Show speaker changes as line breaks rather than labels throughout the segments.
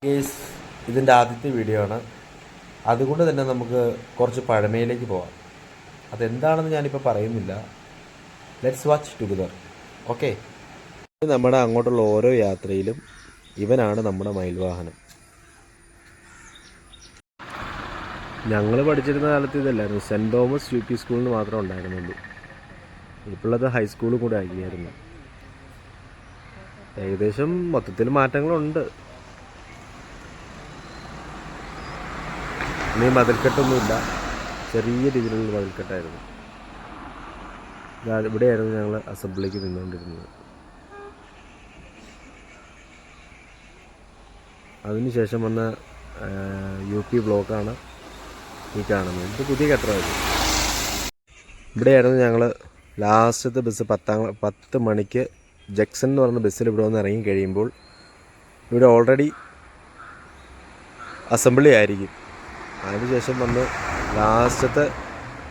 Case ഇതിൻ്റെ ആദ്യത്തെ video ആണ്. അതുകൊണ്ട് തന്നെ നമുക്ക് കുറച്ച് പഴമയിലേക്ക് പോവാം. അതെന്താണെന്ന് ഞാനിപ്പോൾ പറയുന്നില്ല. Let's watch together. ഓക്കെ, നമ്മുടെ അങ്ങോട്ടുള്ള ഓരോ യാത്രയിലും ഇവനാണ് നമ്മുടെ മയിൽവാഹനം. ഞങ്ങൾ പഠിച്ചിരുന്ന കാലത്ത് ഇതല്ലായിരുന്നു. സെൻറ്റ് തോമസ് യു പി സ്കൂളിന് മാത്രമേ ഉണ്ടായിരുന്നുള്ളൂ. ഇപ്പോഴത് ഹൈസ്കൂളും കൂടെ ആക്കിയായിരുന്നു. ഏകദേശം മൊത്തത്തിൽ മാറ്റങ്ങളുണ്ട്. ഇനി മതിൽക്കെട്ടൊന്നുമില്ല, ചെറിയ രീതിയിലുള്ള മതിൽക്കെട്ടായിരുന്നു. ഇവിടെയായിരുന്നു ഞങ്ങൾ അസംബ്ലിക്ക് നിന്നുകൊണ്ടിരുന്നത്. അതിനുശേഷം വന്ന യു പി ബ്ലോക്കാണ് ഈ കാണുന്നത്. ഇത് പുതിയ കെട്ടിടമായിരുന്നു. ഇവിടെയായിരുന്നു ഞങ്ങൾ ലാസ്റ്റത്തെ ബസ് 10 മണിക്ക് ജക്സൺ എന്ന് പറഞ്ഞ ബസ്സിൽ ഇവിടെ വന്ന് ഇറങ്ങി കഴിയുമ്പോൾ ഇവിടെ ഓൾറെഡി അസംബ്ലി ആയിരിക്കും. അതിനുശേഷം വന്ന് ലാസ്റ്റത്തെ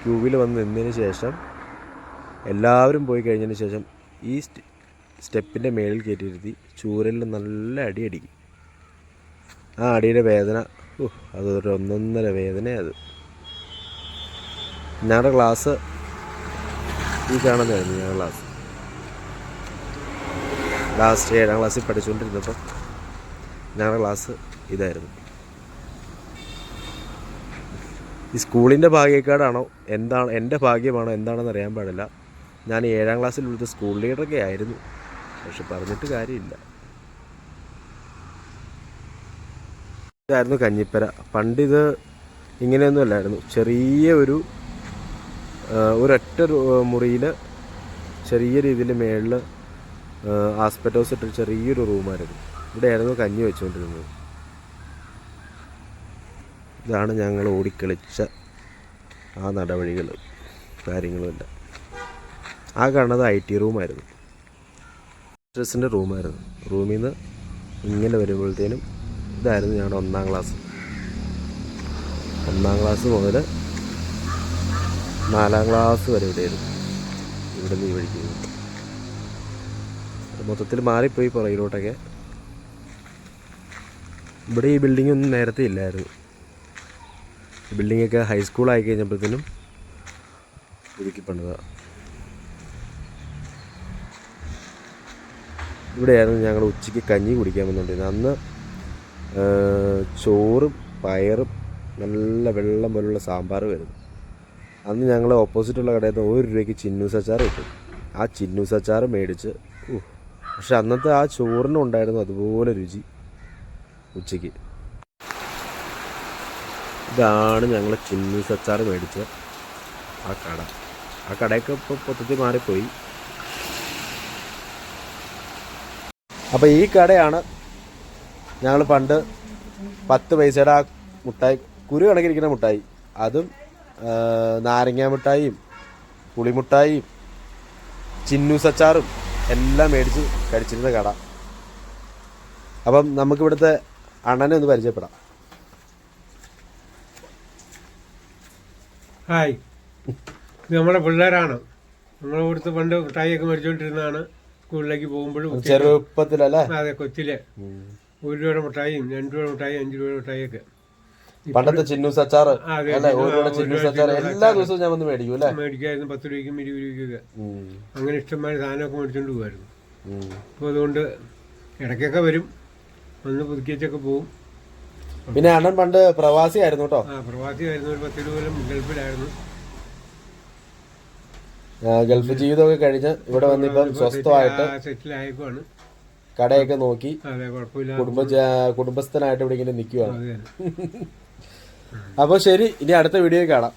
ക്യൂവിൽ വന്ന് നിന്നതിന് ശേഷം എല്ലാവരും പോയി കഴിഞ്ഞതിന് ശേഷം ഈ സ്റ്റെപ്പിൻ്റെ മേളിൽ കയറ്റിയിരുത്തി ചൂരലിൽ നല്ല അടി അടിക്കും. ആ അടിയുടെ വേദന അതൊരു ഒന്നൊന്നര വേദനയാണ്. ഞങ്ങളുടെ ക്ലാസ് ഈ കാണുന്നതായിരുന്നു. ഞങ്ങളുടെ ക്ലാസ് ലാസ്റ്റ് 7ാം ക്ലാസ്സിൽ പഠിച്ചുകൊണ്ടിരുന്നപ്പം ഞങ്ങളുടെ ക്ലാസ് ഇതായിരുന്നു. ഈ സ്കൂളിൻ്റെ ഭാഗ്യക്കേടാണോ എന്താണ്, എൻ്റെ ഭാഗ്യമാണോ എന്താണെന്ന് അറിയാൻ പാടില്ല. ഞാൻ 7ാം ക്ലാസ്സിൽ ഇവിടുത്തെ സ്കൂൾ ലീഡറൊക്കെ ആയിരുന്നു. പക്ഷെ പറഞ്ഞിട്ട് കാര്യമില്ല. ഇതായിരുന്നു കഞ്ഞിപ്പര. പണ്ടിത് ഇങ്ങനെയൊന്നും അല്ലായിരുന്നു. ചെറിയ ഒരൊറ്റ മുറിയിൽ ചെറിയ രീതിയിൽ മേളിൽ ആസ്പെറ്റോസ് ഇട്ട് ചെറിയൊരു റൂമായിരുന്നു. ഇവിടെയായിരുന്നു കഞ്ഞി വെച്ചുകൊണ്ടിരുന്നത്. ഇതാണ് ഞങ്ങൾ ഓടിക്കളിച്ച ആ നടവഴികൾ കാര്യങ്ങളുമെല്ലാം. ആ കാണുന്നത് IT റൂമായിരുന്നു, ടീച്ചേഴ്സിൻ്റെ റൂമായിരുന്നു. റൂമിൽ നിന്ന് ഇങ്ങനെ വരുമ്പോഴത്തേനും ഇതായിരുന്നു ഞങ്ങളുടെ 1ാം ക്ലാസ്. 1ാം ക്ലാസ് മുതൽ 4ാം ക്ലാസ് വരെ ഇവിടെയായിരുന്നു. ഇവിടെ നിന്ന് ഈ വഴിക്കുന്നത് മൊത്തത്തിൽ മാറിപ്പോയി പുറകിലോട്ടൊക്കെ. ഇവിടെ ഈ ബിൽഡിംഗ് ഒന്നും നേരത്തെ ഇല്ലായിരുന്നു. ഈ ബിൽഡിങ്ങൊക്കെ ഹൈസ്കൂളായി കഴിഞ്ഞപ്പോഴത്തേനും പുതുക്കി പണിതാണ്. ഇവിടെയായിരുന്നു ഞങ്ങൾ ഉച്ചയ്ക്ക് കഞ്ഞി കുടിക്കാൻ വന്നുകൊണ്ടിരുന്നത്. അന്ന് ചോറും പയറും നല്ല വെള്ളം പോലുള്ള സാമ്പാർ വരുന്നു. അന്ന് ഞങ്ങൾ ഓപ്പോസിറ്റുള്ള കടയിൽ നിന്ന് 1 രൂപയ്ക്ക് ചിന്നൂസ് അച്ചാർ കിട്ടും. ആ ചിന്നൂസ് അച്ചാർ മേടിച്ച് പക്ഷെ അന്നത്തെ ആ ചോറിനും ഉണ്ടായിരുന്നു അതുപോലെ രുചി ഉച്ചയ്ക്ക്. ഇതാണ് ഞങ്ങൾ ചിന്നൂസ് അച്ചാർ മേടിച്ച ആ കട. ആ കടയൊക്കെ ഇപ്പോൾ പൊത്തത്തിൽ മാറിപ്പോയി. അപ്പോൾ ഈ കടയാണ് ഞങ്ങൾ പണ്ട് 10 പൈസയുടെ ആ മുട്ടായി, കുരു കണക്കിരിക്കുന്ന മുട്ടായി, അതും നാരങ്ങ മിഠായിയും പുളിമുട്ടായിയും ചിന്നൂസ് അച്ചാറും എല്ലാം മേടിച്ച് കഴിച്ചിരുന്ന കട. അപ്പം നമുക്കിവിടുത്തെ അണ്ണനെ ഒന്ന് പരിചയപ്പെടാം.
ഹായ്, ഇത് നമ്മുടെ പിള്ളേരാണ്. നമ്മളെ ഇവിടുത്തെ പണ്ട് മിഠായിയൊക്കെ മേടിച്ചുകൊണ്ടിരുന്നതാണ്. സ്കൂളിലേക്ക് പോകുമ്പോഴും
ചെറുപ്പത്തിലല്ലേ?
അതെ, കൊച്ചിലെ 1 രൂപയുടെ മിഠായിയും 2 രൂപയുടെ മിഠായി 5 രൂപയുടെ മിഠായിയൊക്കെ.
പണ്ടത്തെ ചിന്നൂസ് അച്ചാർ എല്ലാ ദിവസവും ഞാൻ വന്ന് മേടിക്കും അല്ലേ?
മേടിക്കായിരുന്നു 10 രൂപയ്ക്കും 20 രൂപയ്ക്കൊക്കെ. അങ്ങനെ ഇഷ്ടംമാതിരി സാധനമൊക്കെ മേടിച്ചോണ്ട് പോകുമായിരുന്നു. അപ്പോൾ അതുകൊണ്ട് ഇടയ്ക്കൊക്കെ വരും, വന്ന് പുതുക്കി വെച്ചൊക്കെ പോകും.
പിന്നെ അണ്ണൻ പണ്ട് പ്രവാസിയായിരുന്നു കേട്ടോ.
പ്രവാസിയായിരുന്നു. ഒരു 10 കൊല്ലം ഗൾഫിലായിരുന്നു.
ഗൾഫ് ജീവിതമൊക്കെ കഴിഞ്ഞ് ഇവിടെ വന്നിപ്പം സ്വസ്ഥമായിട്ട്
സെറ്റിൽ ആയപ്പോഴാണ്
കടയൊക്കെ നോക്കി
കുഴപ്പമില്ല
കുടുംബസ്ഥനായിട്ട് ഇവിടെ ഇങ്ങനെ നിൽക്കുവാണ്. അപ്പോൾ ശരി, ഇനി അടുത്ത വീഡിയോയിൽ കാണാം.